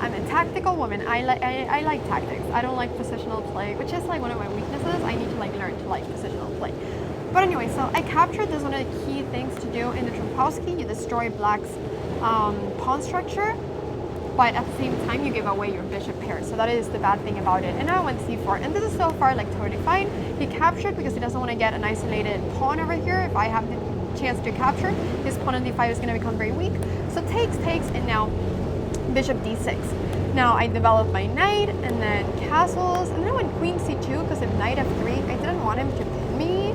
I'm a tactical woman. I like tactics. I don't like positional play, which is like one of my weaknesses. I need to like learn to like positional play. But anyway, so I captured this one of the key things to do in the Trompowsky. You destroy black's pawn structure, but at the same time you give away your bishop pair. So that is the bad thing about it. And now I went c4, and this is so far like totally fine. He captured because he doesn't want to get an isolated pawn over here. If I have the chance to capture, his pawn on d5 is going to become very weak. So takes, and now bishop d6. Now I developed my knight, and then castles, and then I went queen c2 because of knight f3. I didn't want him to pin me.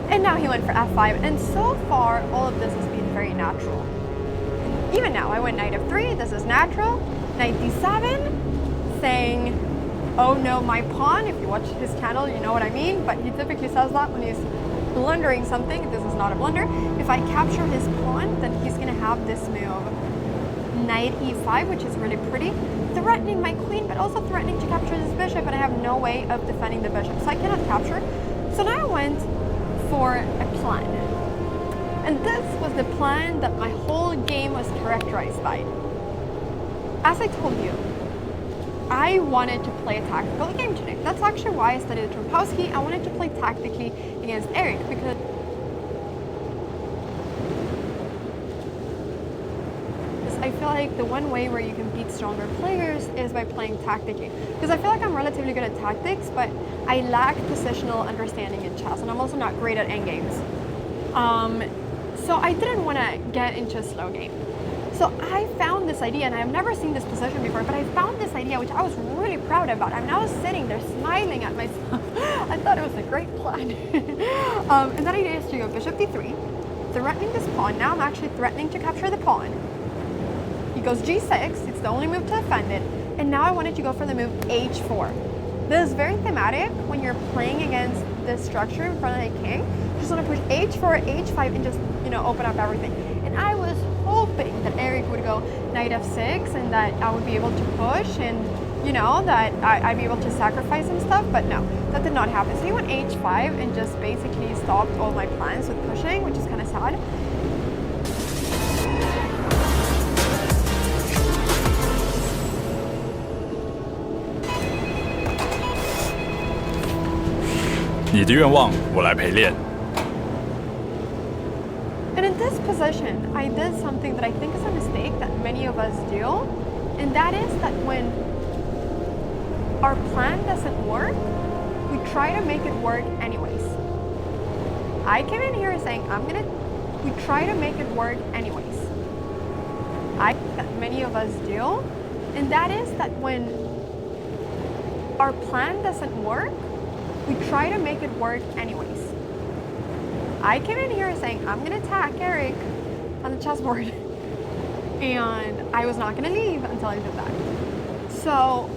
And now he went for f5, and so far all of this has been very natural. Even now, I went knight f3, this is natural, knight d7, saying, oh no, my pawn. If you watch his channel, you know what I mean, but he typically says that when he's blundering something. This is not a blunder. If I capture his pawn, then he's gonna have this move, knight e5, which is really pretty, threatening my queen, but also threatening to capture this bishop, and I have no way of defending the bishop, so I cannot capture. So now I went for a plan. And this was the plan that my whole game was characterized by. As I told you, I wanted to play a tactical game today. That's actually why I studied Trompowsky. I wanted to play tactically against Eric because I feel like the one way where you can beat stronger players is by playing tactically. Because I feel like I'm relatively good at tactics, but I lack positional understanding in chess, and I'm also not great at endgames. So I didn't want to get into a slow game. So I found this idea, and I've never seen this position before, but I found this idea which I was really proud about. I'm now sitting there smiling at myself. I thought it was a great plan. And that idea is to go bishop d3, threatening this pawn. Now I'm actually threatening to capture the pawn. He goes g6, it's the only move to defend it. And now I wanted to go for the move h4. This is very thematic when you're playing against this structure in front of the king. You just want to push h4, h5, and just, open up everything. And I was hoping that Eric would go knight f6 and that I would be able to push and, that I'd be able to sacrifice some stuff, but no, that did not happen. So he went h5 and just basically stopped all my plans with pushing, which is kind of sad.你的愿望我来陪练。 And in this position, I did something that I think is a mistake that many of us do, and that is that when our plan doesn't work, we try to make it work anyways. I came in here saying, we try to make it work anyways. I think that many of us do, and that is that when our plan doesn't work, we try to make it work anyways. I came in here saying, I'm going to attack Eric on the chessboard. And I was not going to leave until I did that. So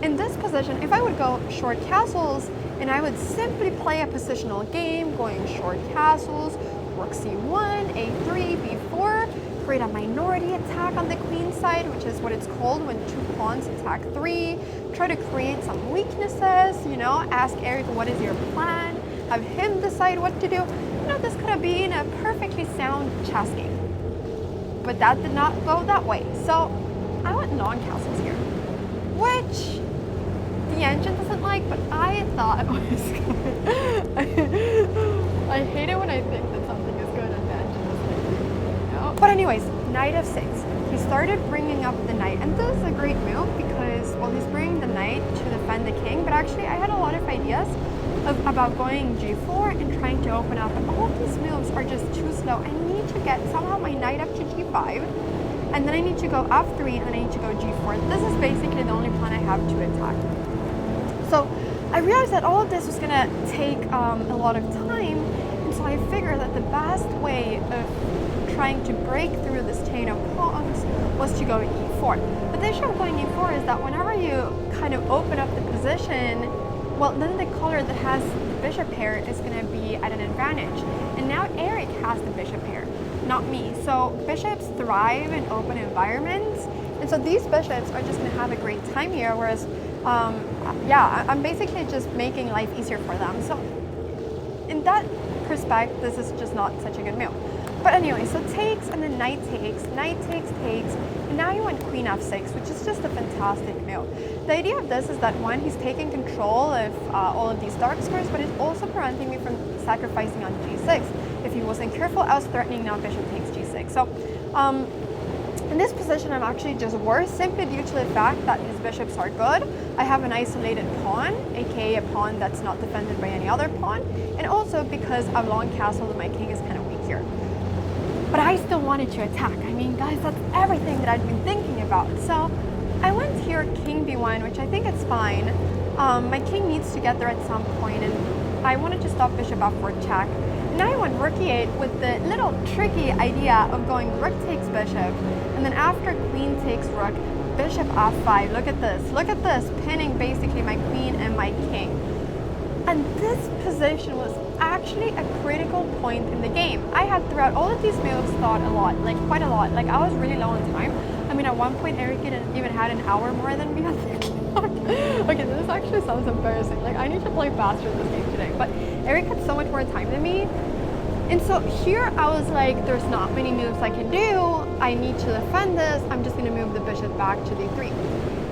in this position, if I would go short castles, and I would simply play a positional game, going short castles, rook c1, a3, b4, create a minority attack on the queen side, which is what it's called when two pawns attack three, try to create some weaknesses, ask Eric, what is your plan? Have him decide what to do. This could have been a perfectly sound chess game. But that did not go that way. So I went long castles here, which the engine doesn't like, but I thought was good. I hate it when I think that something is good and the engine doesn't like it. But anyways, knight f6. He started bringing up the knight, and this is a great move because, well, he's bringing the knight to defend the king, but actually I had a lot of ideas about going g4 and trying to open up, but all of these moves are just too slow. I need to get somehow my knight up to g5, and then I need to go f3, and I need to go g4. This is basically the only plan I have to attack. So I realized that all of this was going to take a lot of time, and so I figured that the best way of trying to break through this chain of pawns was to go e4. But the issue of going e4 is that whenever you kind of open up the position, well, then the color that has the bishop pair is going to be at an advantage. And now Eric has the bishop pair, not me. So bishops thrive in open environments. And so these bishops are just going to have a great time here, whereas, I'm basically just making life easier for them. So in that perspective, this is just not such a good move. But anyway, so takes, and then knight takes, and now you want queen f6, which is just a fantastic move. The idea of this is that one, he's taking control of all of these dark squares, but it's also preventing me from sacrificing on g6. If he wasn't careful, I was threatening now bishop takes g6. So in this position, I'm actually just worse simply due to the fact that his bishops are good. I have an isolated pawn, aka a pawn that's not defended by any other pawn, and also because I've long castled and my king is kind of weak here. But I still wanted to attack. I mean, guys, that's everything that I've been thinking about. So I went here king b1, which I think it's fine. My king needs to get there at some point, and I wanted to stop bishop f4 check. Now I went rook e8 with the little tricky idea of going rook takes bishop, and then after queen takes rook, bishop f5. Look at this, pinning basically my queen and my king. And this position was actually a critical point in the game. I had throughout all of these moves thought a lot, like quite a lot. Like I was really low on time. I mean, at one point Eric even had an hour more than me on the clock. Okay, this actually sounds embarrassing. Like I need to play faster this game today. But Eric had so much more time than me. And so here I was like, there's not many moves I can do. I need to defend this. I'm just going to move the bishop back to d3.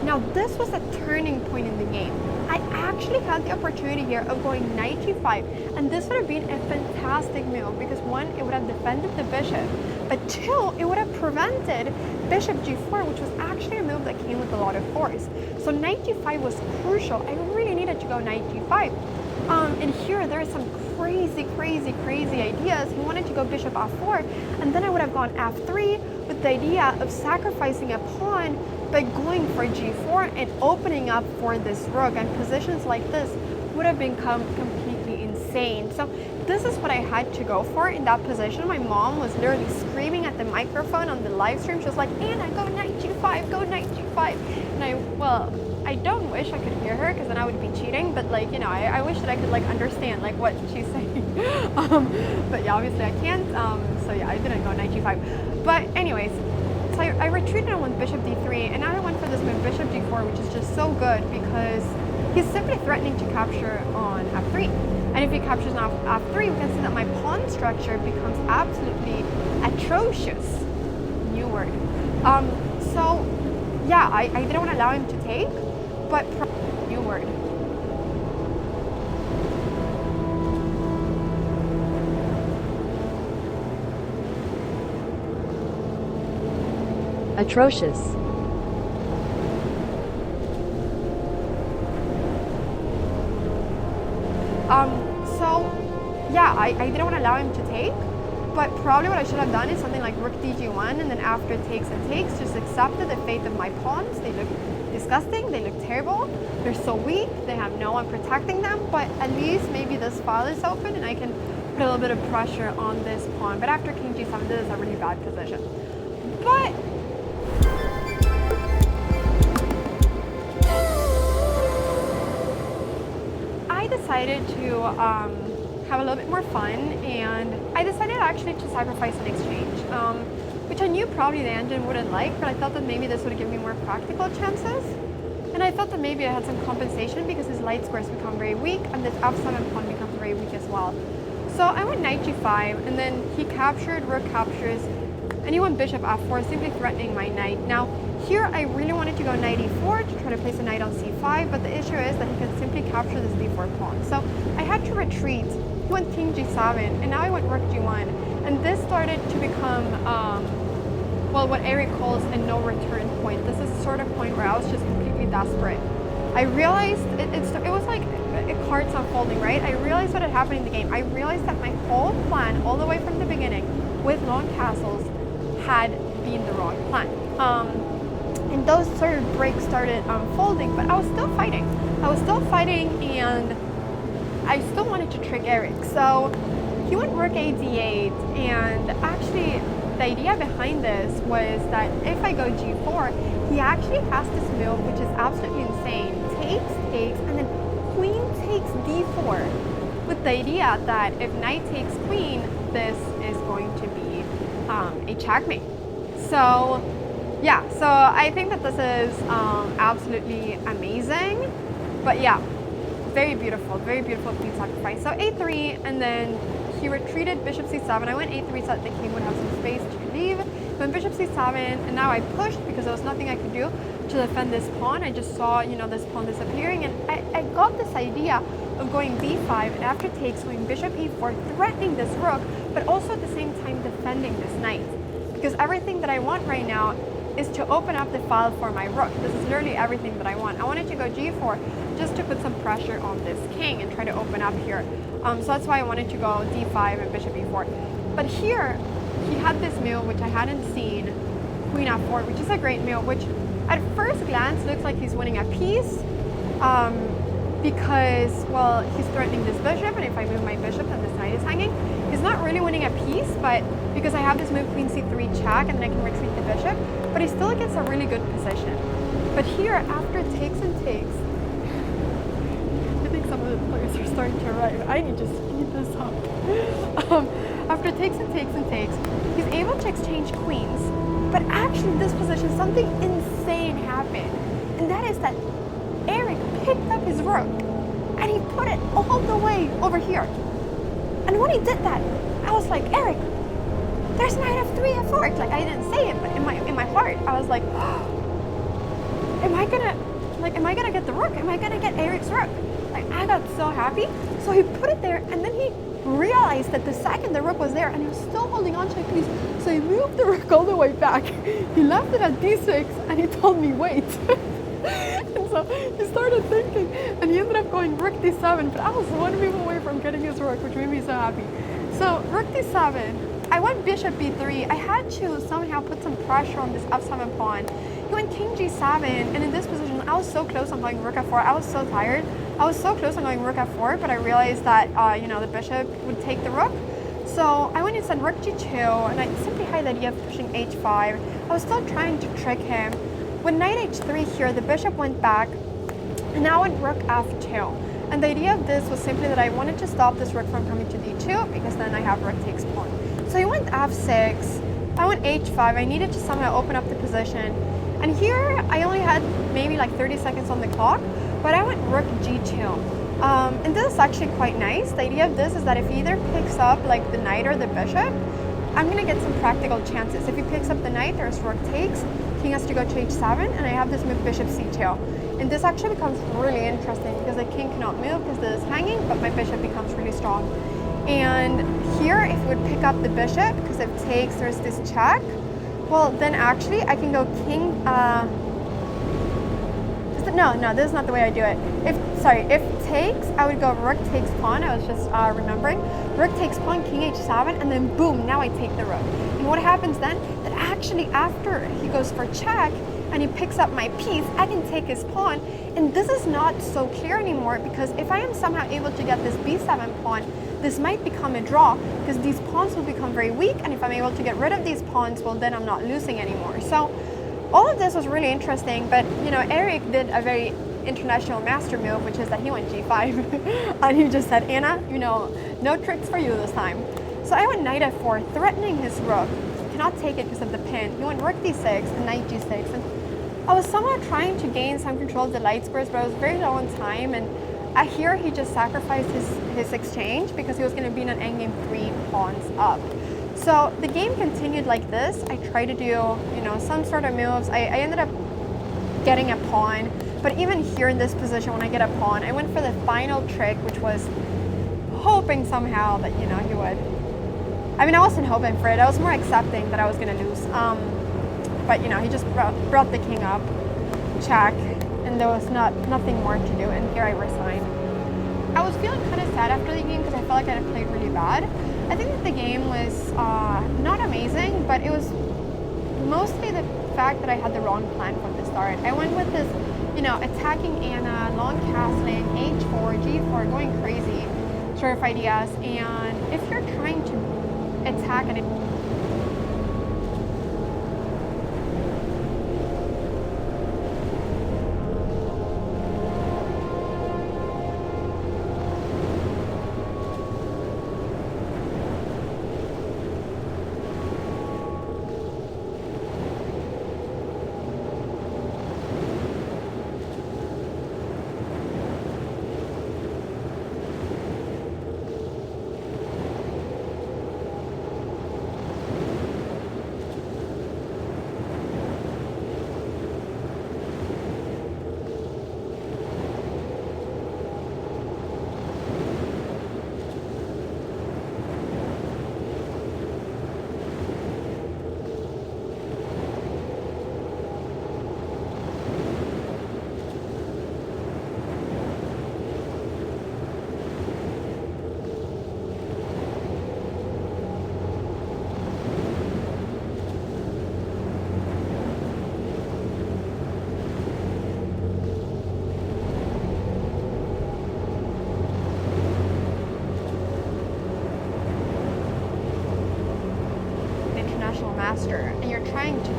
Now this was a turning point in the game. I actually had the opportunity here of going knight g5, and this would have been a fantastic move because one, it would have defended the bishop, but two, it would have prevented bishop g4, which was actually a move that came with a lot of force. So knight g5 was crucial. I really needed to go knight g5. And here there are some crazy ideas. He wanted to go bishop f4, and then I would have gone f3 with the idea of sacrificing a pawn by going for g4 and opening up for this rook, and positions like this would have become completely insane. So this is what I had to go for in that position. My mom was literally screaming at the microphone on the live stream. She was like, Anna, go knight g5, go knight g5. And I don't wish I could hear her because then I would be cheating, but like, you know, I wish that I could like understand like what she's saying. But yeah, obviously I can't. So yeah, I didn't go knight g5. But anyways, so I retreated and went bishop d3, and now I went for this move bishop d4, which is just so good because he's simply threatening to capture on f3. And if he captures on f3, we can see that my pawn structure becomes absolutely atrocious. New word. So yeah, I didn't want to allow him to take, but new word. Atrocious. So yeah, I didn't want to allow him to take, but probably what I should have done is something like rook dg1, and then after takes and takes, just accepted the fate of my pawns. They look disgusting, they look terrible, they're so weak, they have no one protecting them, but at least maybe this file is open and I can put a little bit of pressure on this pawn. But after king g7, this is a really bad position. But I decided to have a little bit more fun, and I decided actually to sacrifice an exchange, which I knew probably the engine wouldn't like, but I thought that maybe this would give me more practical chances. And I thought that maybe I had some compensation because his light squares become very weak, and this f7 pawn becomes very weak as well. So I went knight g5, and then he captured, rook captures, and he went bishop f4, simply threatening my knight. Now, here I really wanted to go knight e4 to try to place a knight on c5, but the issue is that he can simply capture this d4 pawn. So I had to retreat. He went king g7, and now I went rook g1. And this started to become, well, what Eric calls a no return point. This is the sort of point where I was just completely desperate. I realized, it was like cards unfolding, right? I realized what had happened in the game. I realized that my whole plan, all the way from the beginning, with long castles, had been the wrong plan. And those sort of breaks started unfolding, but I was still fighting. And I still wanted to trick Eric. So he went rook a d8, and actually the idea behind this was that if I go g4, he actually has this move which is absolutely insane. Takes, and then queen takes d4, with the idea that if knight takes queen, this is going to be a checkmate. So yeah, so I think that this is absolutely amazing. But yeah, very beautiful queen sacrifice. So a3, and then he retreated bishop c7. I went a3 so that the king would have some space to leave. Went bishop c7, and now I pushed because there was nothing I could do to defend this pawn. I just saw, this pawn disappearing, and I got this idea of going b5, and after takes, going bishop e4, threatening this rook, but also at the same time defending this knight. Because everything that I want right now is to open up the file for my rook. This is literally everything that I want. I wanted to go g4 just to put some pressure on this king and try to open up here. So that's why I wanted to go d5 and bishop e4. But here, he had this move which I hadn't seen, queen f4, which is a great move, which at first glance looks like he's winning a piece, because, well, he's threatening this bishop, and if I move my bishop, then this knight is hanging. He's not really winning a piece, but because I have this move queen c3 check, and then I can retreat the bishop, but he still gets a really good position. But here, after takes and takes, I think some of the players are starting to arrive. I need to speed this up. After takes and takes and takes, he's able to exchange queens, but actually in this position, something insane happened, and that is that Eric picked up his rook and he put it all the way over here. And when he did that, I was like, Eric, there's knight f3, f4. Like, I didn't say it, but in my heart, I was like, oh, am I gonna get the rook? Am I gonna get Eric's rook? Like, I got so happy. So he put it there, and then he realized that the second the rook was there, and he was still holding on to a piece. So he moved the rook all the way back. He left it at d6, and he told me, wait. And so he started thinking, and he ended up going rook d7, but I was one move away from getting his rook, which made me so happy. So rook d7, I went bishop b3. I had to somehow put some pressure on this f7 pawn. He went king g7, and in this position, I was so close on going rook f4. I was so tired. I was so close on going rook f4, but I realized that, the bishop would take the rook. So I went instead rook g2, and I simply had the idea of pushing h5. I was still trying to trick him. With knight h3 here, the bishop went back, and now went rook f2. And the idea of this was simply that I wanted to stop this rook from coming to d2, because then I have rook takes pawn. So he went f6, I went h5, I needed to somehow open up the position. And here, I only had maybe like 30 seconds on the clock, but I went rook g2. And this is actually quite nice. The idea of this is that if he either picks up like the knight or the bishop, I'm gonna get some practical chances. If he picks up the knight, there's rook takes, king has to go to h7, and I have this move bishop c2. And this actually becomes really interesting because the king cannot move because this is hanging, but my bishop becomes really strong. And here, if we would pick up the bishop, because if takes, there's this check, well, then actually I can go king, no, this is not the way I do it. If takes, I would go rook takes pawn. I was just remembering. Rook takes pawn, king h7, and then boom, now I take the rook. And what happens then? That actually after he goes for check and he picks up my piece, I can take his pawn. And this is not so clear anymore, because if I am somehow able to get this b7 pawn, this might become a draw, because these pawns will become very weak, and if I'm able to get rid of these pawns, well, then I'm not losing anymore. So all of this was really interesting, but Eric did a very international master move, which is that he went g5 and he just said, Anna, no tricks for you this time. So I went knight f4, threatening his rook. He cannot take it because of the pin. He went rook d6 and knight g6, and I was somehow trying to gain some control of the light squares, but I was very low on time, and here he just sacrificed his exchange because he was going to be in an endgame 3 pawns up. So the game continued like this. I tried to do, some sort of moves. I ended up getting a pawn, but even here in this position, when I get a pawn, I went for the final trick, which was hoping somehow that, he would. I mean, I wasn't hoping for it. I was more accepting that I was going to lose. But, he just brought the king up, check, and there was nothing more to do, and here I resigned. I was feeling kind of sad after the game because I felt like I had played really bad. I think that the game was not amazing, but it was mostly the fact that I had the wrong plan from the start. I went with this, attacking Anna, long castling, h4, g4, going crazy sort of ideas. And if you're trying to attack an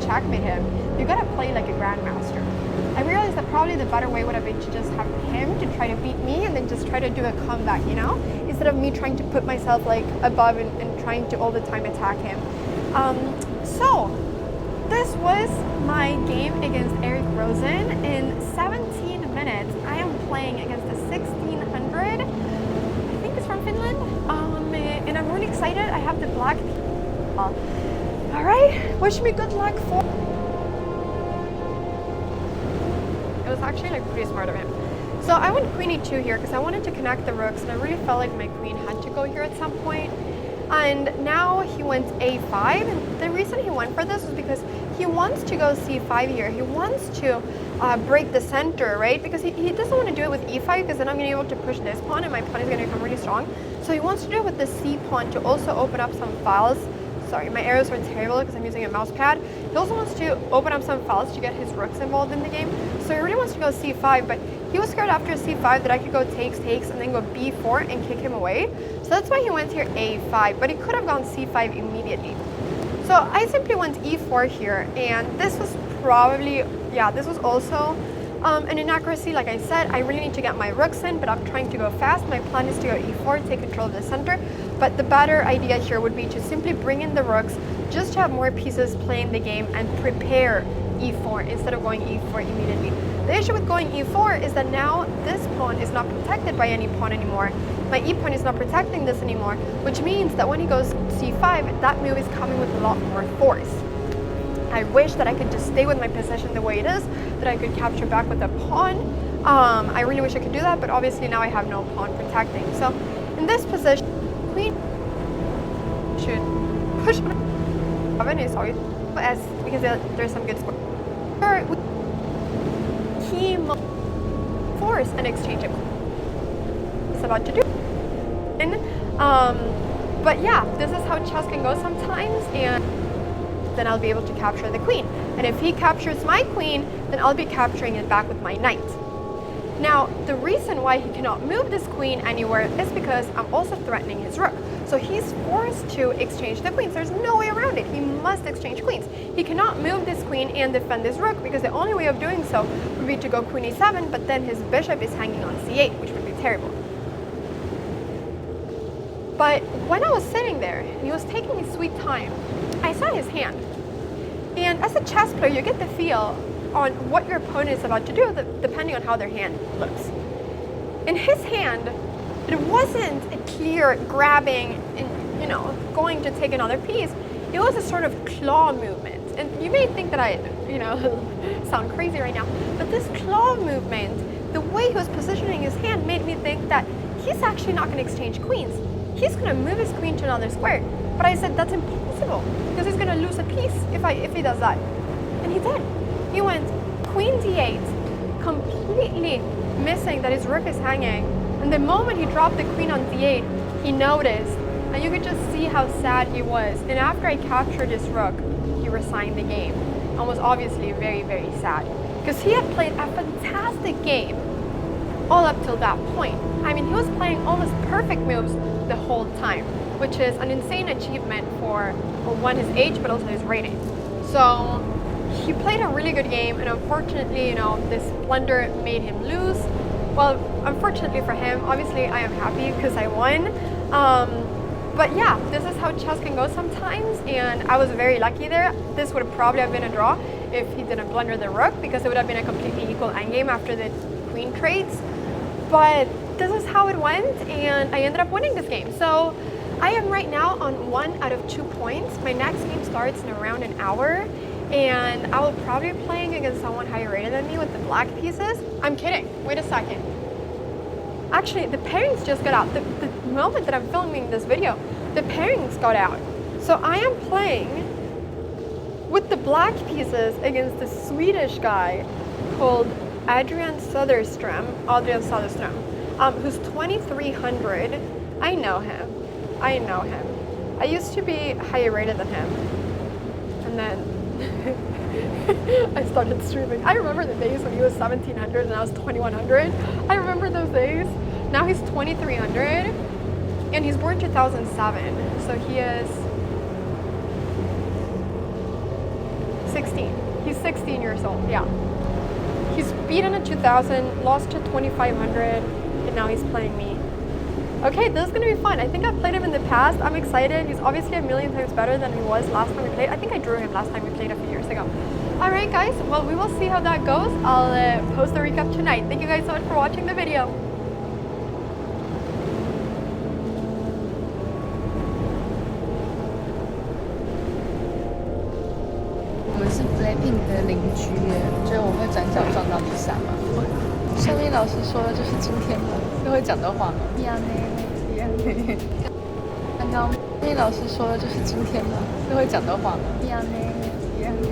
checkmate him, you gotta play like a grandmaster. I realized that probably the better way would have been to just have him to try to beat me and then just try to do a comeback, you know? Instead of me trying to put myself like above and trying to all the time attack him. So this was my game against Eric Rosen. In 17 minutes, I am playing against a 1600. I think it's from Finland. And I'm really excited. I have the black. All right, wish me good luck for. It was actually like pretty smart of him. So I went queen e2 here because I wanted to connect the rooks, and I really felt like my queen had to go here at some point. And now he went a5, and the reason he went for this was because he wants to go c5 here. He wants to break the center, right? Because he doesn't want to do it with e5 because then I'm going to be able to push this pawn and my pawn is going to become really strong. So he wants to do it with the c pawn to also open up some files. Sorry, my arrows are terrible because I'm using a mouse pad. He also wants to open up some files to get his rooks involved in the game. So he really wants to go c5, but he was scared after c5 that I could go takes, and then go b4 and kick him away. So that's why he went here a5, but he could have gone c5 immediately. So I simply went e4 here, and this was probably, yeah, this was also an inaccuracy. Like I said, I really need to get my rooks in, but I'm trying to go fast. My plan is to go e4, take control of the center, but the better idea here would be to simply bring in the rooks just to have more pieces playing the game and prepare e4 instead of going e4 immediately. The issue with going e4 is that now this pawn is not protected by any pawn anymore. My e pawn is not protecting this anymore, which means that when he goes c5, that move is coming with a lot more force. I wish that I could just stay with my position the way it is, that I could capture back with a pawn. I really wish I could do that, but obviously now I have no pawn protecting. So in this position, queen should push is always as because there's some good score. He force an exchange of it's about to do. But yeah, this is how chess can go sometimes, and then I'll be able to capture the queen. And if he captures my queen, then I'll be capturing it back with my knight. Now, the reason why he cannot move this queen anywhere is because I'm also threatening his rook. So he's forced to exchange the queens. There's no way around it. He must exchange queens. He cannot move this queen and defend this rook because the only way of doing so would be to go queen e7, but then his bishop is hanging on c8, which would be terrible. But when I was sitting there and he was taking his sweet time, I saw his hand. And as a chess player, you get the feel on what your opponent is about to do depending on how their hand looks. In his hand, it wasn't a clear grabbing and, you know, going to take another piece. It was a sort of claw movement. And you may think that I, you know, sound crazy right now, but this claw movement, the way he was positioning his hand made me think that he's actually not going to exchange queens. He's going to move his queen to another square. But I said that's impossible because he's going to lose a piece if he does that. And he did. He went queen d8, completely missing that his rook is hanging. And the moment he dropped the queen on d8, he noticed, and you could just see how sad he was. And after I captured his rook, he resigned the game and was obviously very, very sad because he had played a fantastic game all up till that point. I mean, he was playing almost perfect moves the whole time, which is an insane achievement for one, his age, but also his rating. So he played a really good game, and unfortunately, you know, this blunder made him lose. Well, unfortunately for him, obviously I am happy because I won. But yeah, this is how chess can go sometimes, and I was very lucky there. This would probably have been a draw if he didn't blunder the rook, because it would have been a completely equal endgame after the queen trades. But this is how it went, and I ended up winning this game. So I am right now on 1 out of 2 points. My next game starts in around an hour, and I will probably be playing against someone higher rated than me with the black pieces. I'm kidding. Wait a second. Actually, the pairings just got out. The moment that I'm filming this video, the pairings got out. So I am playing with the black pieces against the Swedish guy called Adrian Söderström, who's 2300. I know him. I used to be higher rated than him. And then I started streaming. I remember the days when he was 1700 and I was 2100. I remember those days. Now he's 2300 and he's born 2007. So he is 16. He's 16 years old, yeah. He's beaten a 2000, lost to 2500, and now he's playing me. Okay, this is gonna be fun. I think I've played him in the past. I'm excited. He's obviously a million times better than he was last time we played. I think I drew him last time we played a few years ago. All right, guys. Well, we will see how that goes. I'll post the recap tonight. Thank you guys so much for watching the video. 我们是 Blackpink 的邻居耶，觉得我会转角撞到你啥吗？上面老师说的就是今天吗？是会讲的话吗？一样呢，一样呢。刚刚上面老师说的就是今天吗？是会讲的话吗？一样呢，一样呢。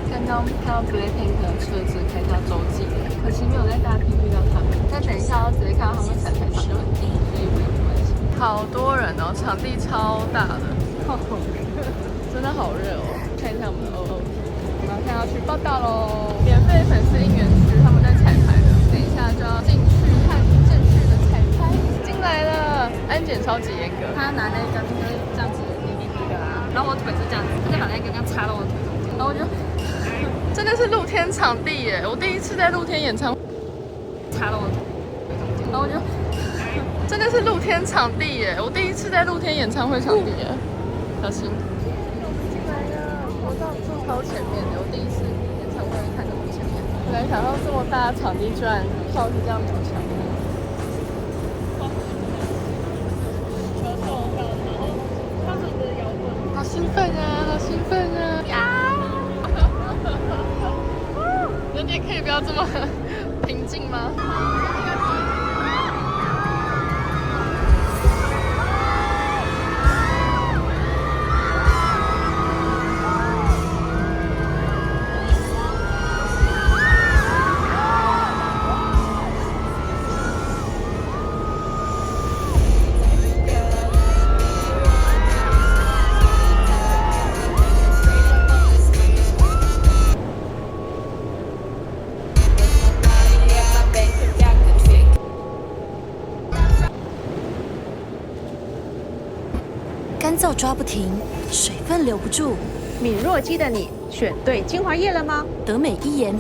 刚刚看到 Blackpink 的车子开到洲际，可惜没有在大厅遇到他们。但等一下要直接看到他们彩排场就很近，所以没有关系。好多人哦，场地超大的，好热，真的好热哦。看一下我们的 OOT。我们现在要去报道喽！免费粉丝应援区，他们在彩排的，等一下就要进去看正式的彩排。进来了，安检超级严格。他拿那个就是这样子一个啊，然后我腿是这样子，他就把那个这样插到我腿中间，然后我就真的是露天场地耶！我第一次在露天演唱会插到我腿中间，然后我就真的是露天场地耶！我第一次在露天演唱会场地耶，小心。超前面的，我第一次演唱会看这么前面，没想到这么大的场地居然票是这样子抢的。好兴奋啊！好兴奋啊！呀！人姐可以不要这么平静吗？干燥抓不停，水分留不住。敏弱肌的你选对精华液了吗？德美伊颜。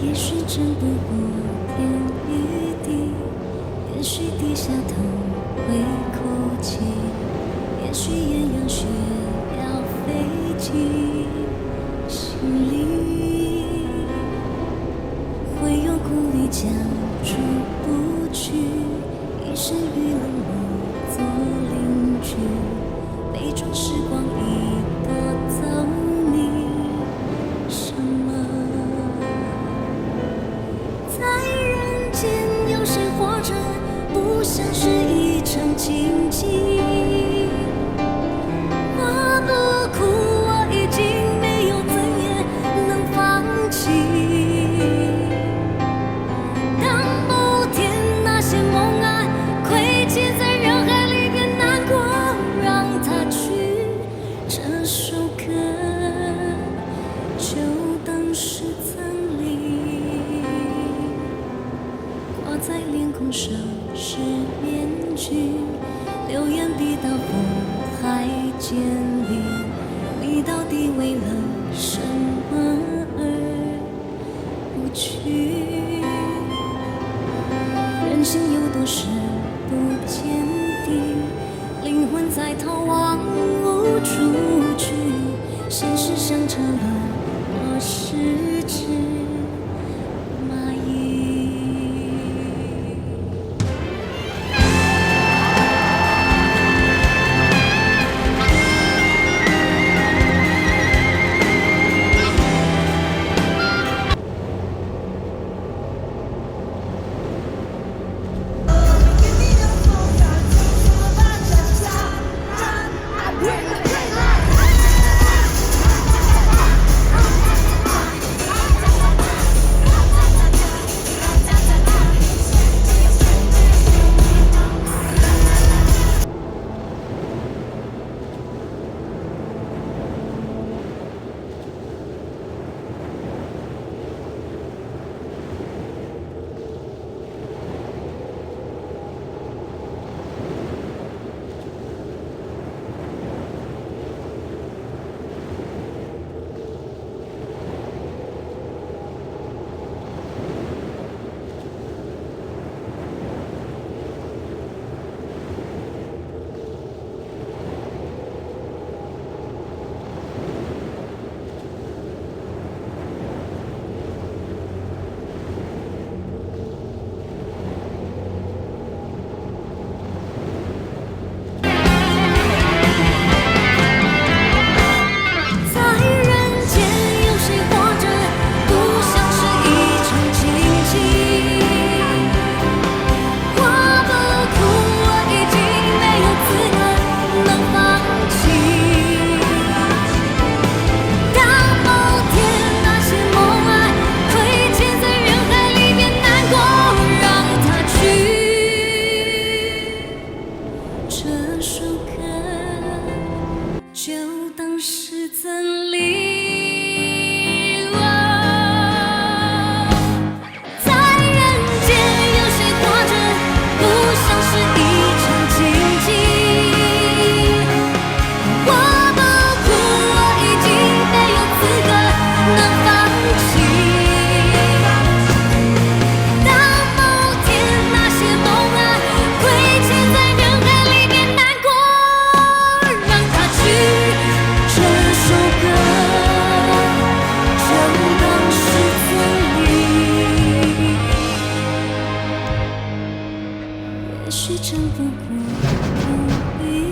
也许争不过天与地，也许低下头会哭泣，也许艳阳雪要飞进心里，会有苦力将出不去，一生与冷漠做邻居，悲壮时光已夺走你什么？在人间有谁活着不像是一场竞技？我不哭，我已经没有，怎也能放弃。当某天那些梦啊亏欠在人海里，别难过，让它去。这首歌就当是赠礼，挂在脸孔上是面具，流言比大风还尖利。你到底为了什么而不去？人心有多时不坚定，灵魂在逃亡无处去，现实响彻了我是只蚂蚁。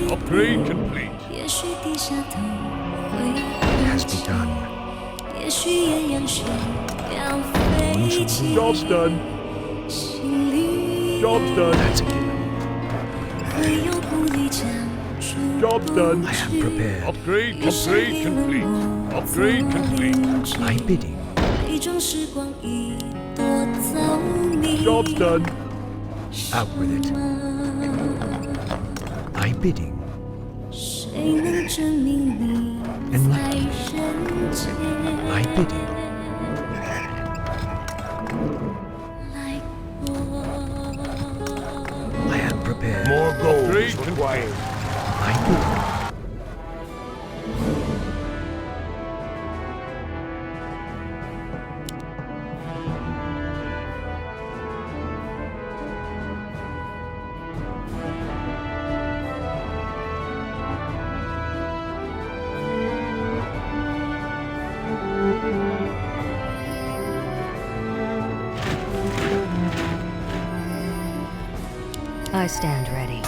Upgrade complete. 也许低下头会哭泣，也许艳阳雪要飞进 Job's done. 心里， Job's done. That's it. 会有苦力将出 Job's done. 不去。 Upgrade complete. Upgrade complete. My bidding. 悲壮时光已夺走你 Job's done. Out with it. My bidding. 谁能证明你在人间 My bidding. 来过 I am prepared. More gold required. My bidding. I stand ready.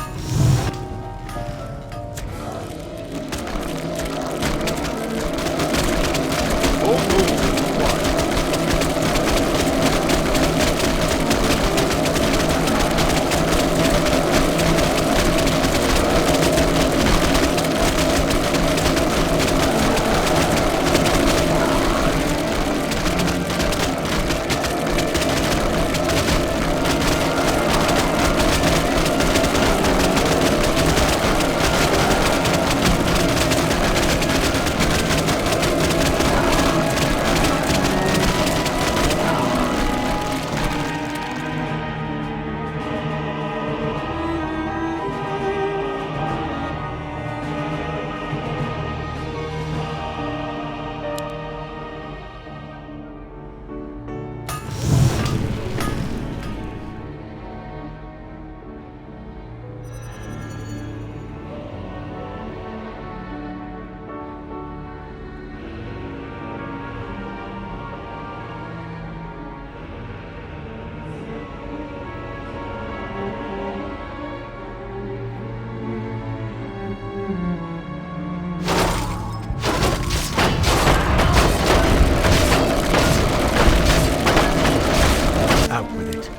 Out with it.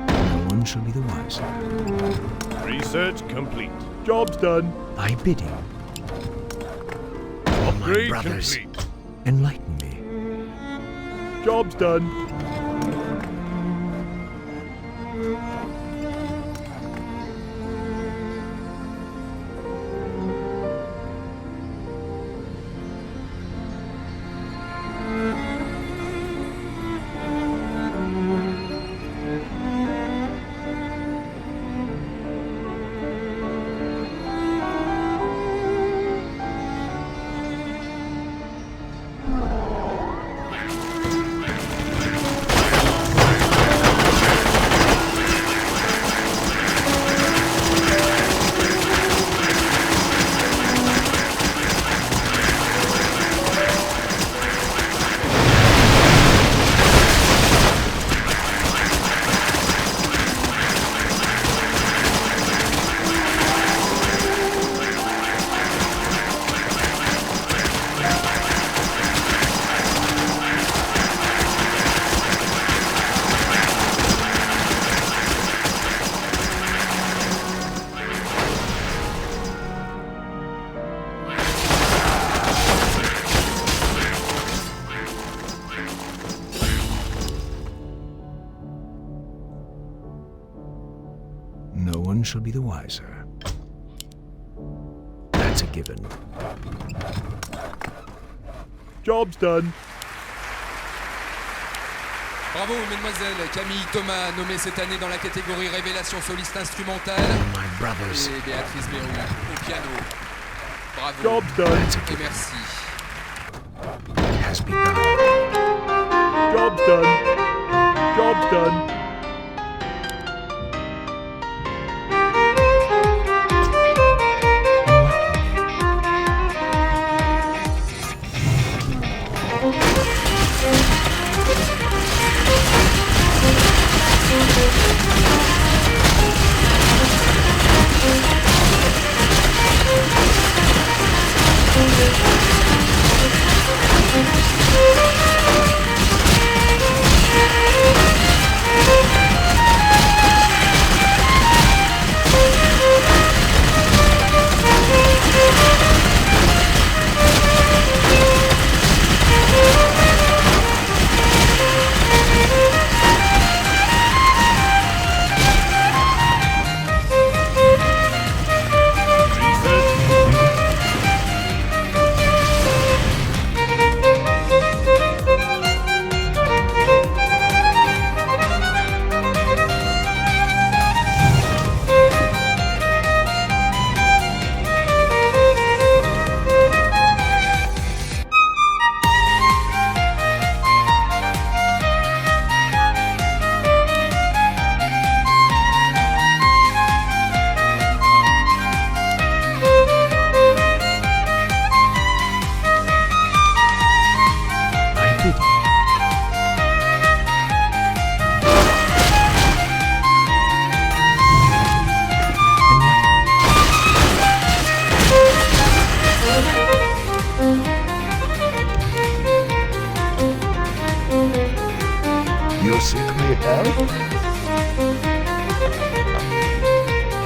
No one shall be the wiser. Research complete. Job's done. My bidding. My Upgrade brothers, complete. enlighten me. Job's done. No one shall be the wiser. That's a given. Job's done. Bravo, mesdemoiselles. Camille Thomas, nommée cette année dans la catégorie Révélation soliste instrumentale. My brothers. Et Béatrice Bérou au piano. Bravo. Job's done. Et merci. It has begun. Job's done. Job's done.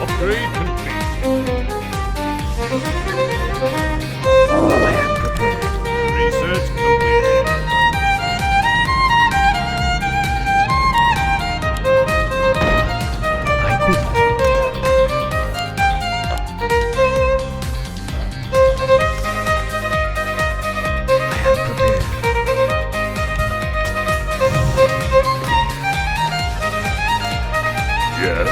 Upgrade complete. Research complete. Yes.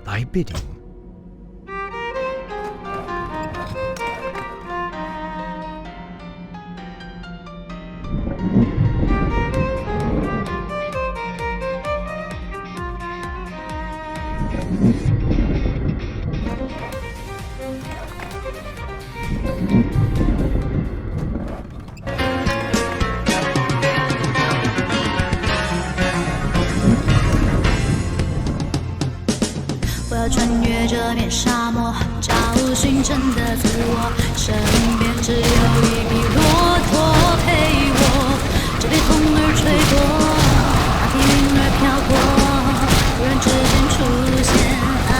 Thy bidding.我要穿越这片沙漠，找寻真的自我。身边只有一匹骆驼陪我，这被风儿吹过，那片云儿飘过，突然之间出现爱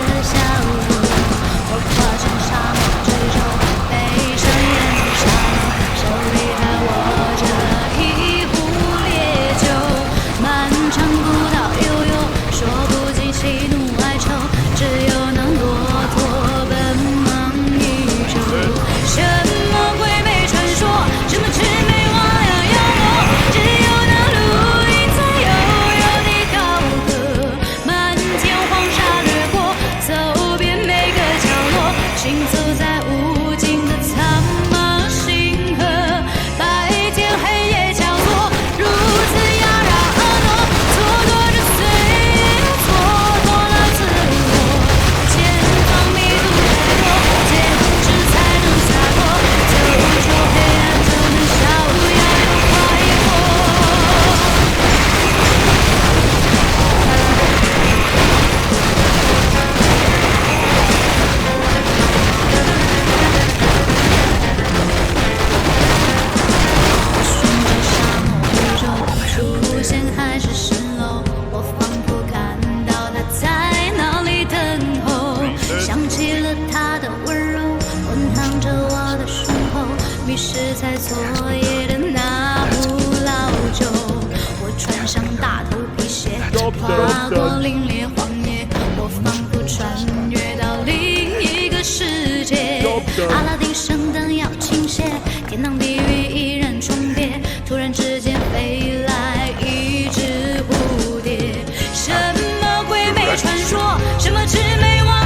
的小路。我跨上沙漠之舟，背上烟上，手里还握着一壶烈酒，漫长古道悠悠，说不尽喜怒。只有那骆驼奔忙一周，什么鬼魅传说，什么魑魅魍魉妖魔，只有那绿荫在悠悠地高歌，漫天黄沙掠过，走遍每个角落，行走在无尽的苍茫星河，白天黑夜交错，如此压扰婀娜，蹉跎着岁月，蹉跎了自我。迷失在昨夜的那壶老酒，我穿上大头皮鞋，跨过凛冽荒野，我仿佛穿越到另一个世界。阿拉丁圣灯要倾泻，天堂地狱依然重叠，突然之间飞来一只蝴蝶。什么鬼魅传说，什么魑魅魍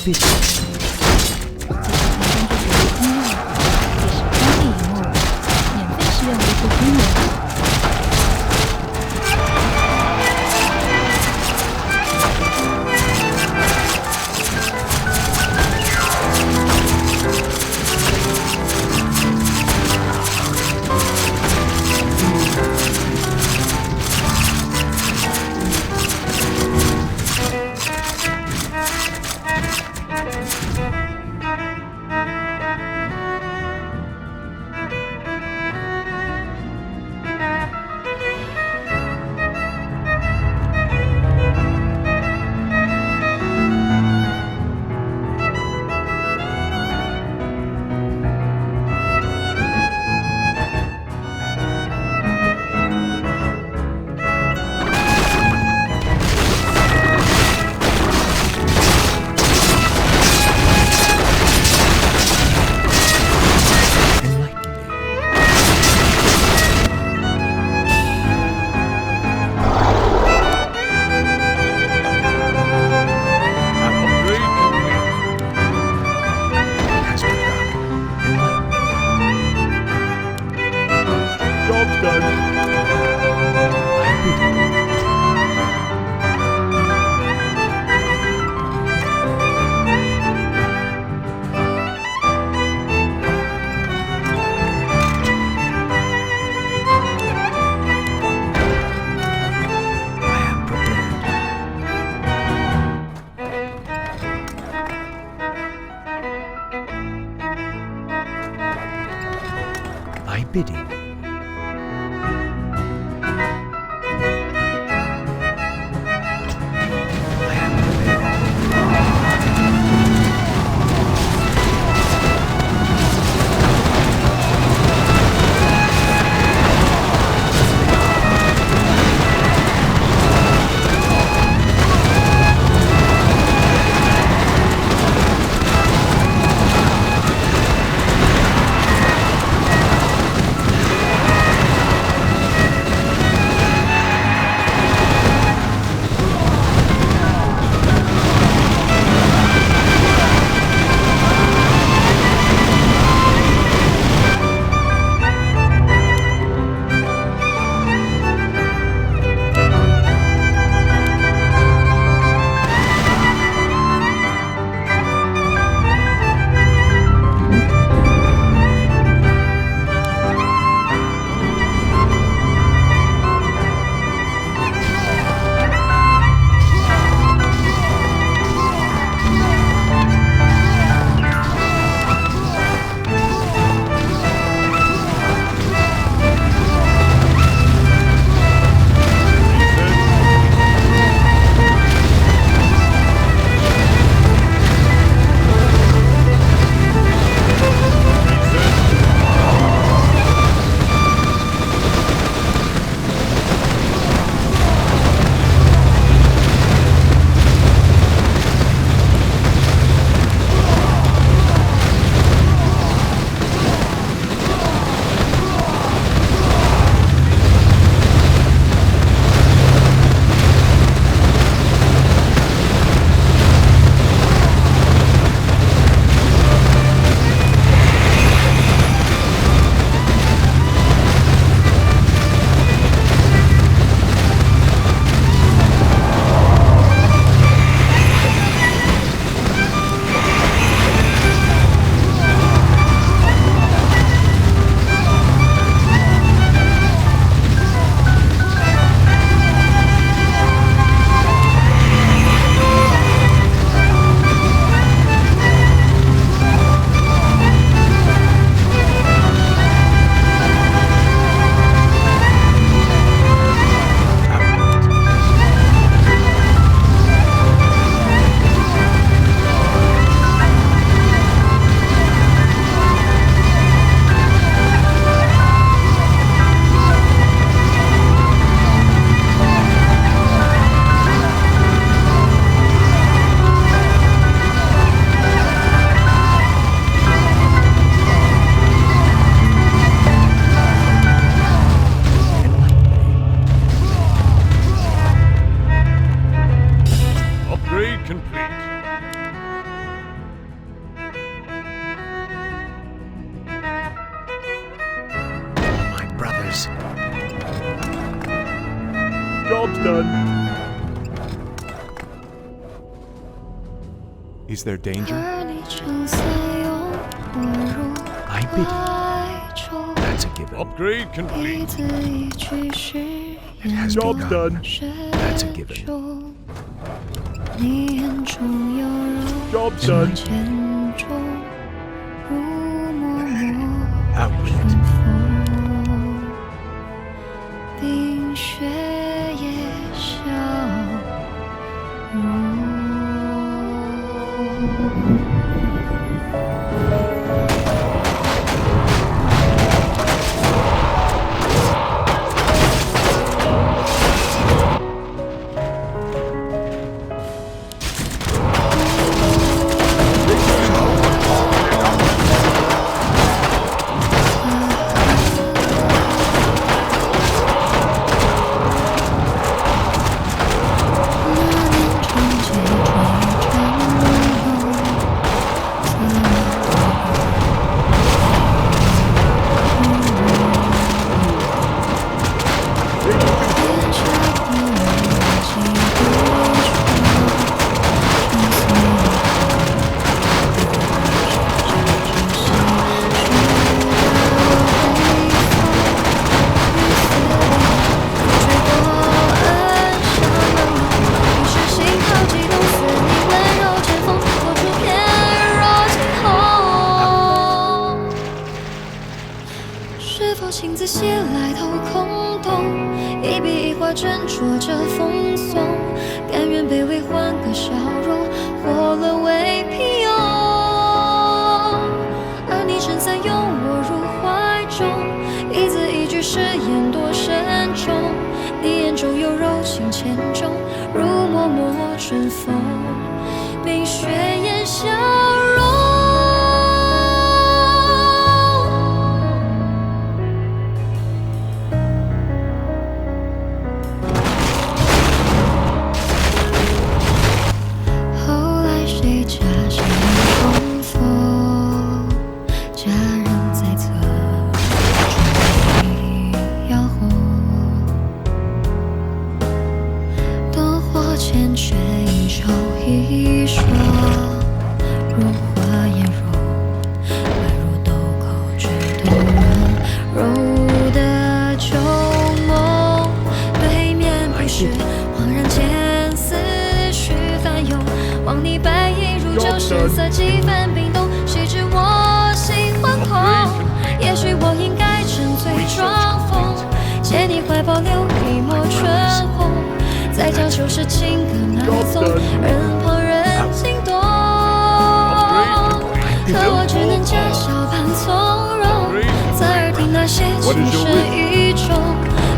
bidding. 这个提供给音乐，也是关闭荧幕，免费试用微波功能。Bidding. Job's done. Is there danger? 而你承载拥我入 I bid you. 怀中， That's a given. Upgrade 一 complete. 字一句誓 It has 言 Job's begun. done. 雪 That's a given. 中，你眼中有柔， Job's done. 剑中如脉脉 Outwit 春 it. 风，冰雪也消融。是否情字写来头空洞，一笔一画斟酌着风颂，甘愿卑微换个笑容，活了为平庸。而你撑伞拥我入怀中，一字一句誓言多慎重，你眼中有柔情千种，如脉脉春风，冰雪也消融。色几分冰冻，谁知我心惶恐？也许我应该沉醉装疯，借你怀抱留一抹春红，再将旧时情歌南颂，任旁人心动。可我只能假笑般从容，侧耳听那些情深意重，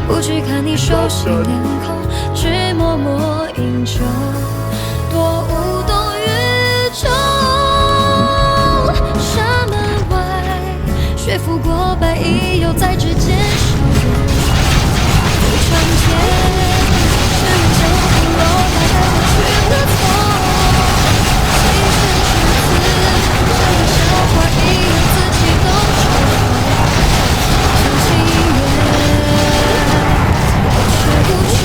不去看你熟悉脸孔，只默默饮酒，多无动于衷。山门外，雪拂过白衣，又在指尖消融。古长街，是你酒瓶落花带我去了错。几声曲子，像个笑话一样自己都收回。像情缘，却无从。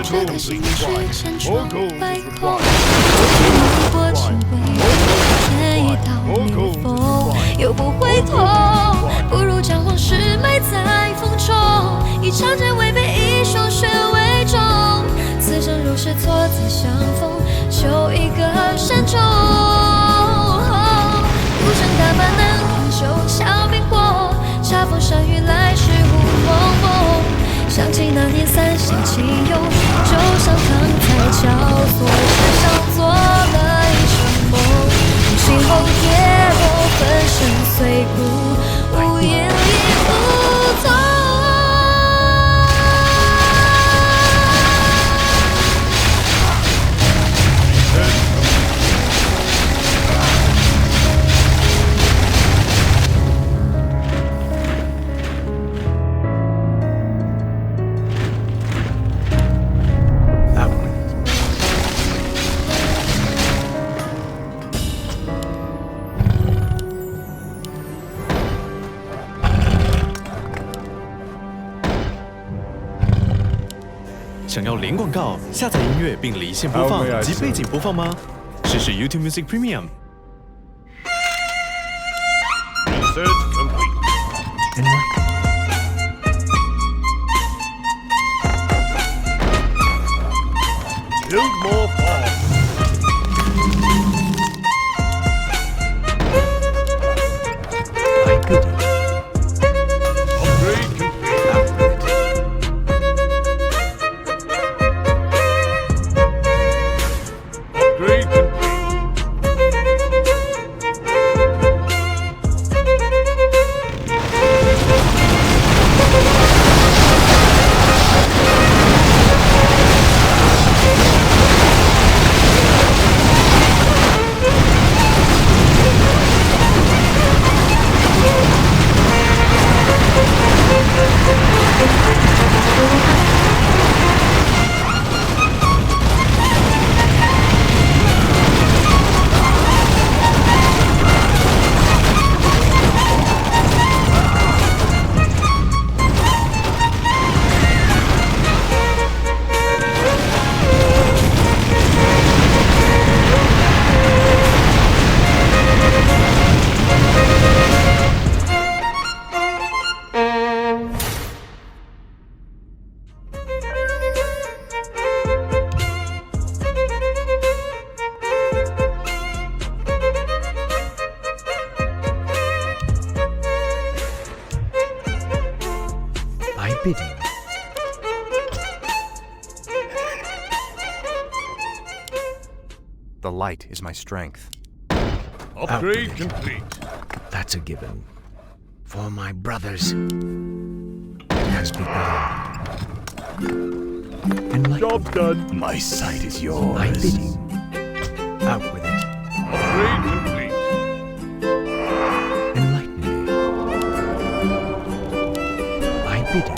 这个心是千疮百孔，你过情回，添一道逆风，又不会痛，不如将往事埋在风中，以长剑为背，以霜雪为重，此生若是错字相逢，求一个善终。孤身打扮南屏酒桥冰火，恰逢山雨来时雾蒙蒙。想起那年三湘情友，就像躺在绞索身上做了一场梦，心后跌落，粉身碎骨，无言亦不痛。想要零广告、下载音乐并离线播放及背景播放吗？试试 YouTube Music Premium。 Research complete. Build more farms. Upgrade complete. Upgrade complete. My bidding. The light is my strength. Upgrade complete. That's a given. For my brothers, it has begun. And Job done. my sight is yours. My bidding. Out with it. Upgrade complete. Enlighten me. My bidding.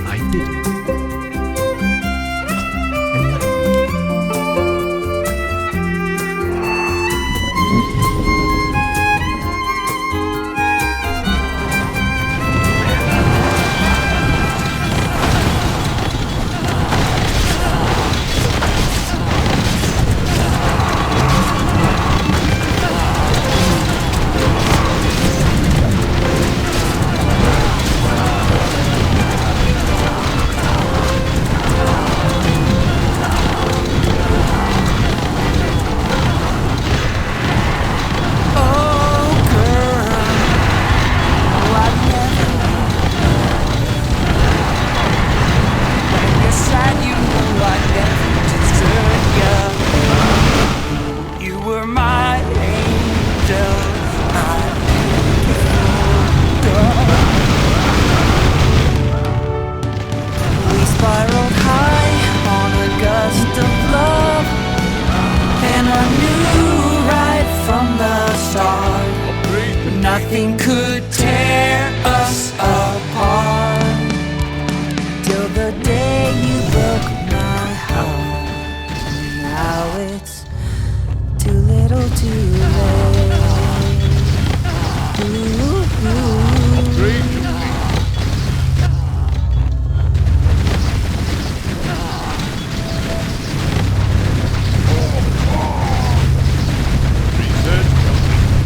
I didn't. Enlighten me. Nothing could tear us apart till the day you broke my heart. Now it's too little too late. Upgrade complete. Reset complete.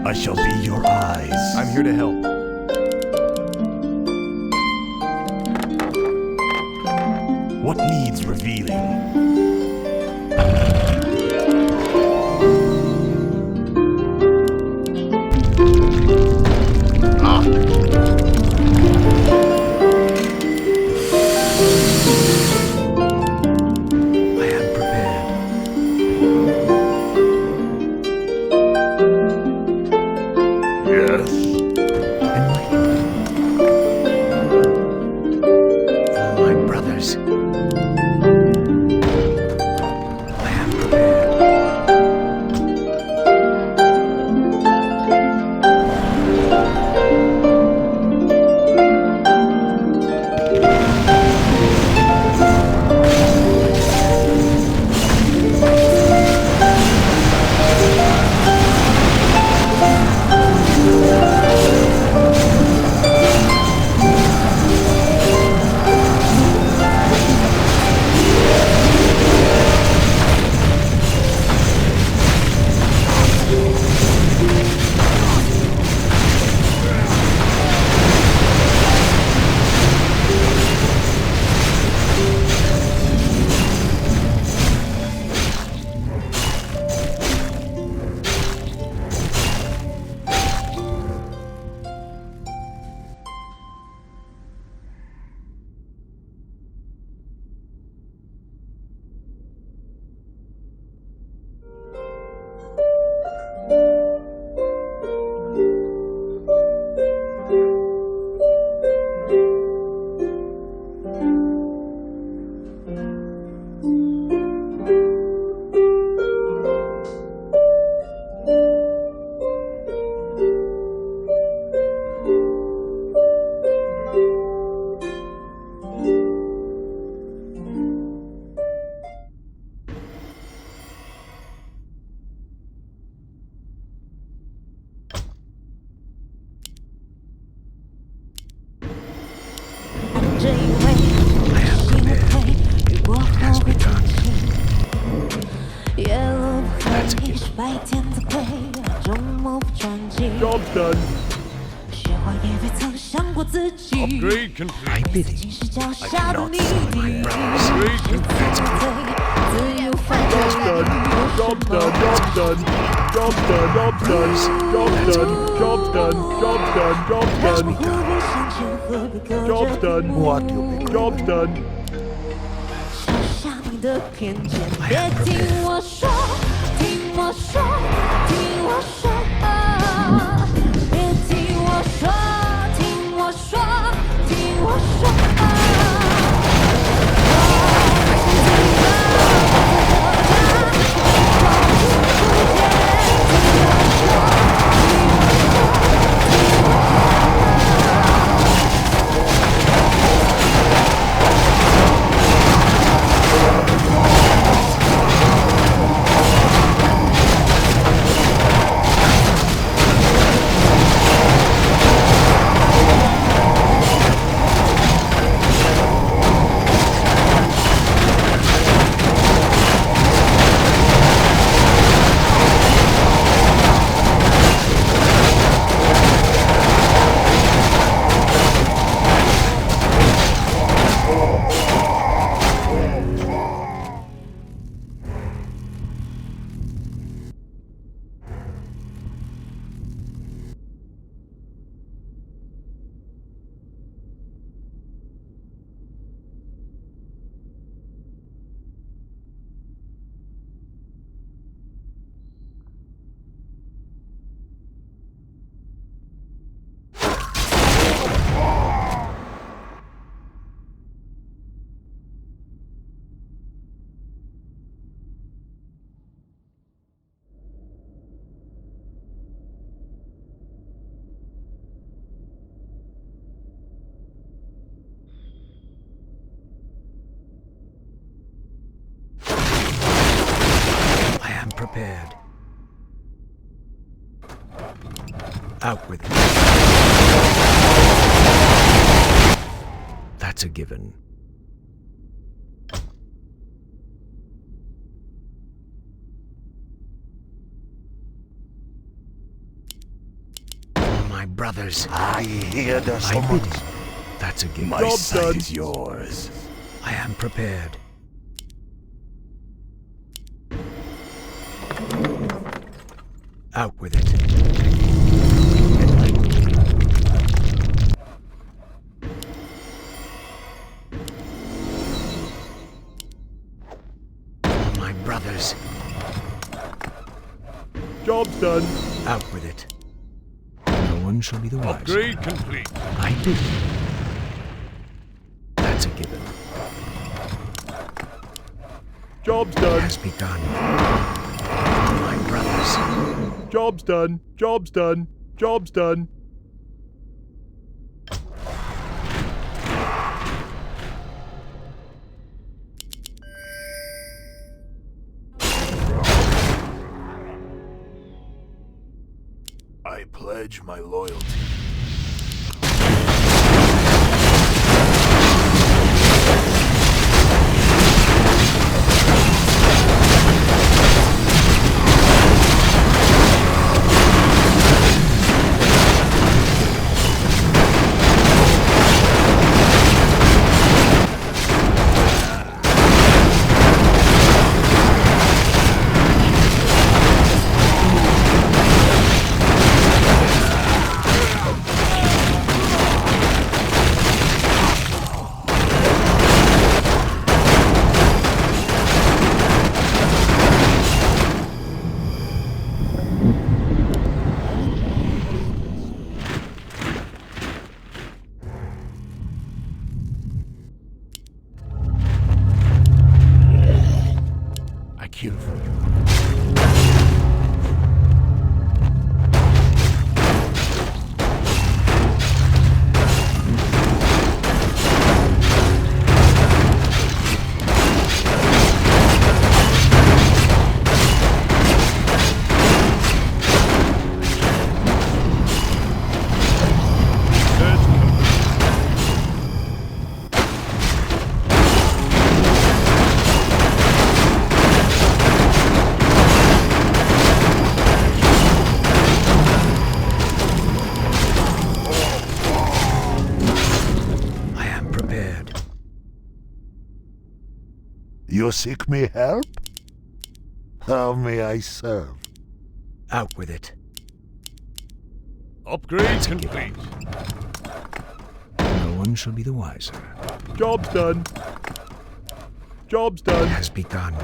I shall be your eyes. I'm here to help. What needs revealing? Yes. Job's done. 雪花也未曾想过自己 Upgrade complete. 仅是脚下的你 Upgrade complete. 自由反 Job's done. Job's done. Job's done. Job's done. Job's done. Job's done. Job's done. Job's done. Job's done. Job's done. 下你的偏见，别听我说，听我说，听我说，别听我说，听我说，听我说。Prepared. Out with it. That's a given. For my brothers. I hear the I bid it. That's a given. My sight is yours. I am prepared. Out with it. For my brothers. Job's done. Out with it. No one shall be the wiser. Upgrade complete. I bid it. That's a given. Job's It done. has begun. My brothers. Job's done. Job's done. Job's done. I pledge my loyalty. Kill for you. seek me help? How may I serve? Out with it. Upgrade complete. No one shall be the wiser. Job's done. Job's done. Has begun.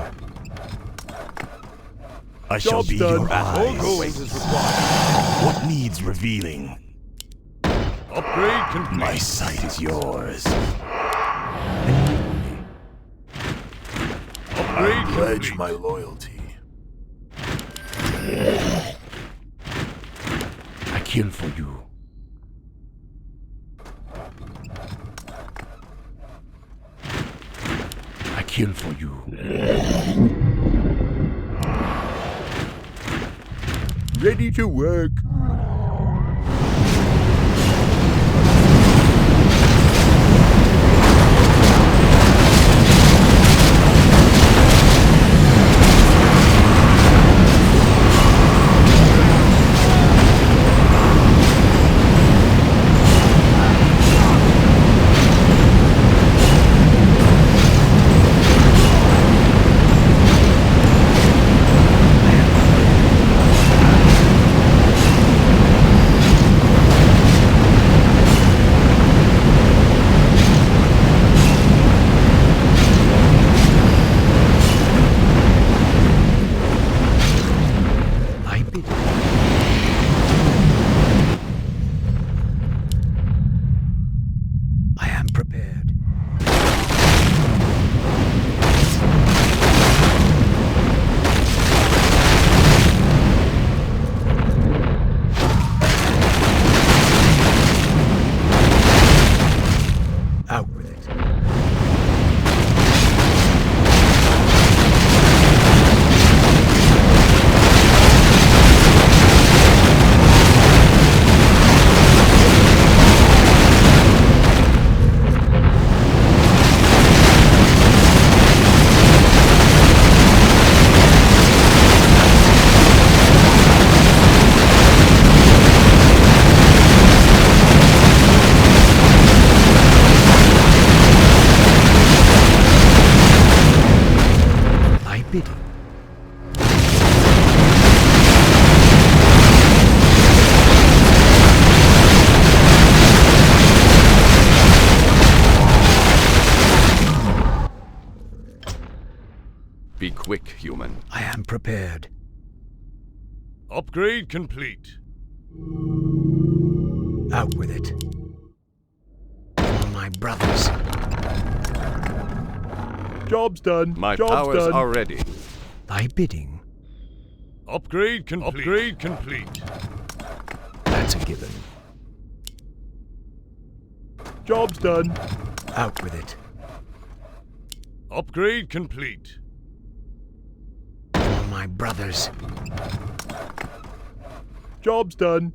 I shall Job's be done. your eyes. All goings is required. What needs revealing? Upgrade complete. My sight is yours. Upgrade I pledge complete. my loyalty. I kill for you. I kill for you. Ready to work. Be quick, human. I am prepared. Upgrade complete. Out with it. For my brothers. Job's done. My Job's powers done. are ready. Thy bidding. Upgrade complete. Upgrade complete. That's a given. Job's done. Out with it. Upgrade complete. For my brothers. Job's done.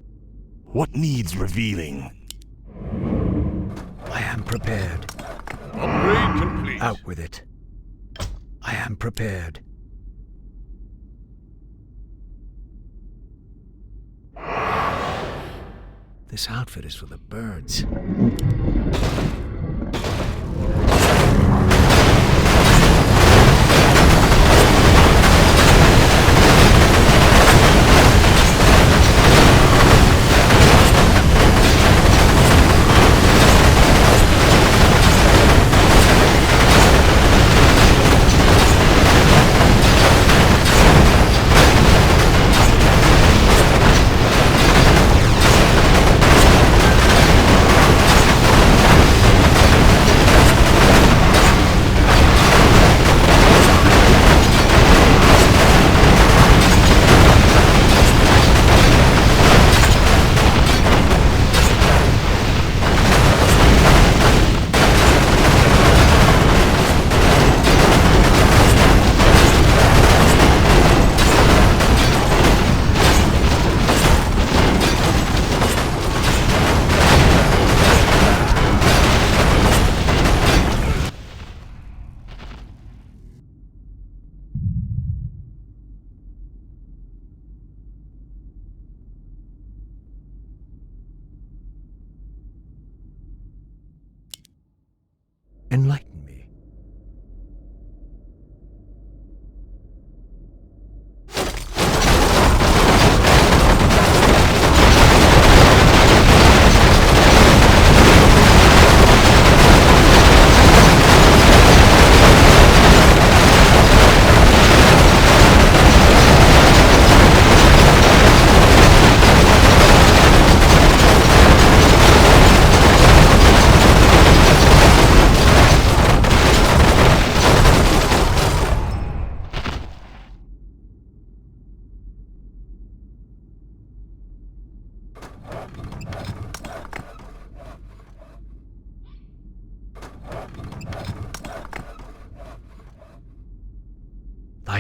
What needs revealing? I am prepared. Upgrade complete. Out with it. I am prepared. This outfit is for the birds.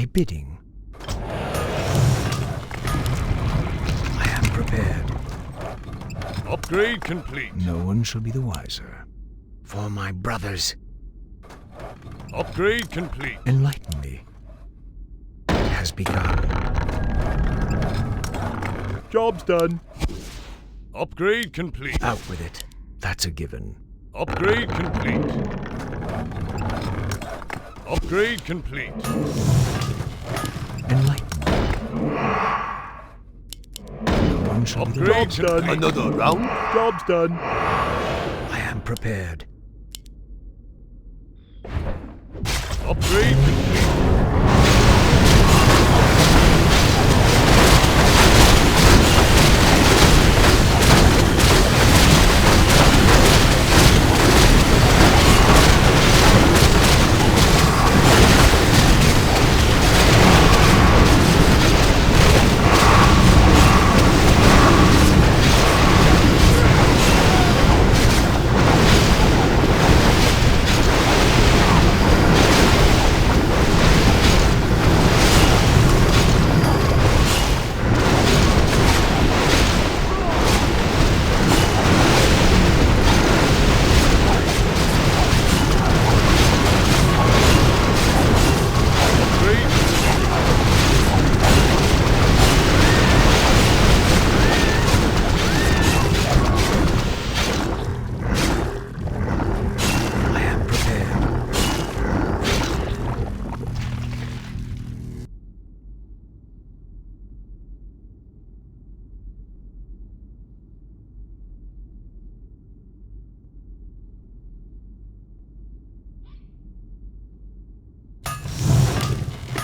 My bidding. I am prepared. Upgrade complete. No one shall be the wiser. For my brothers. Upgrade complete. Enlighten me. It has begun. Job's done. Upgrade complete. Out with it. That's a given. Upgrade complete. Upgrade complete. Enlighten me. No one shall be the wiser. Job's done. Another round? Job's done. I am prepared. Upgrade complete.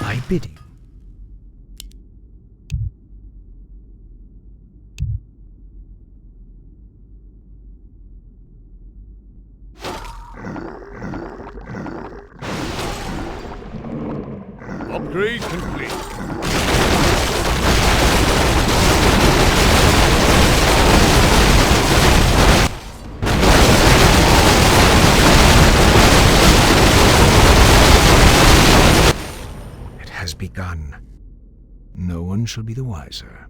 My bidding. Upgrade complete. It has begun. No one shall be the wiser.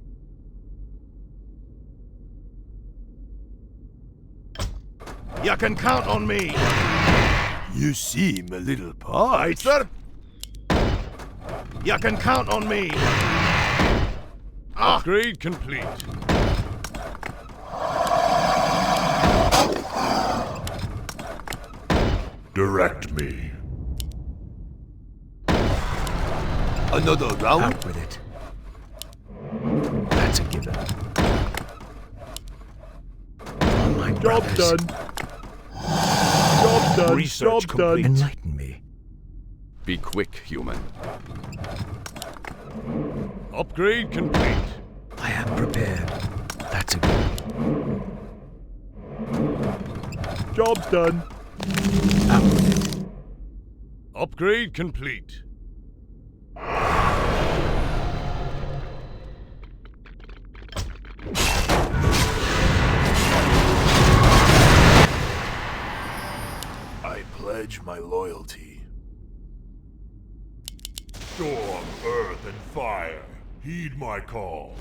You can count on me. You seem a little parched. Sir. You can count on me. Upgrade complete. Direct me. Another round? Out with it. That's a given. For my Job's brothers. done. Job's done. Research Job's done. complete. Enlighten me. Be quick, human. Upgrade complete. I am prepared. That's a given. Job's done. Out with it. Upgrade complete. I pledge my loyalty. Storm, earth, and fire, heed my call.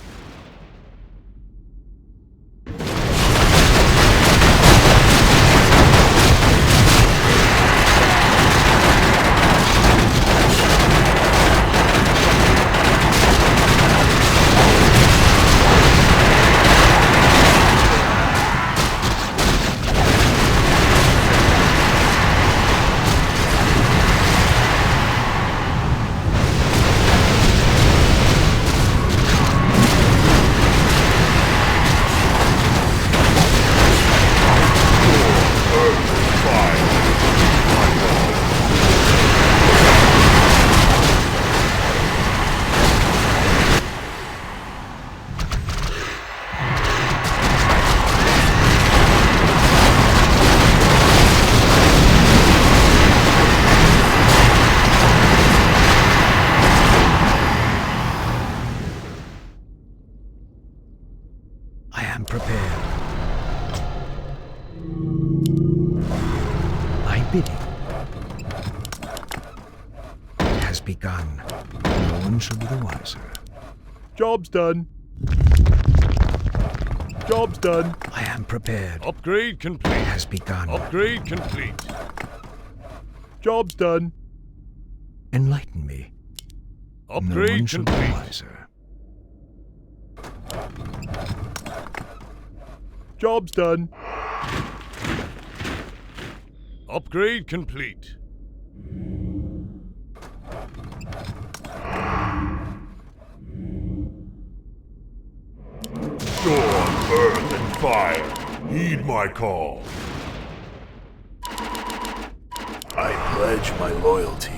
one shall be the wiser. Job's done. Job's done. I am prepared. Upgrade complete. It has begun. Upgrade complete. Job's done. Enlighten me. Upgrade no one shall be complete. wiser. Job's done. Upgrade complete. Storm, earth, and fire, heed my call. I pledge my loyalty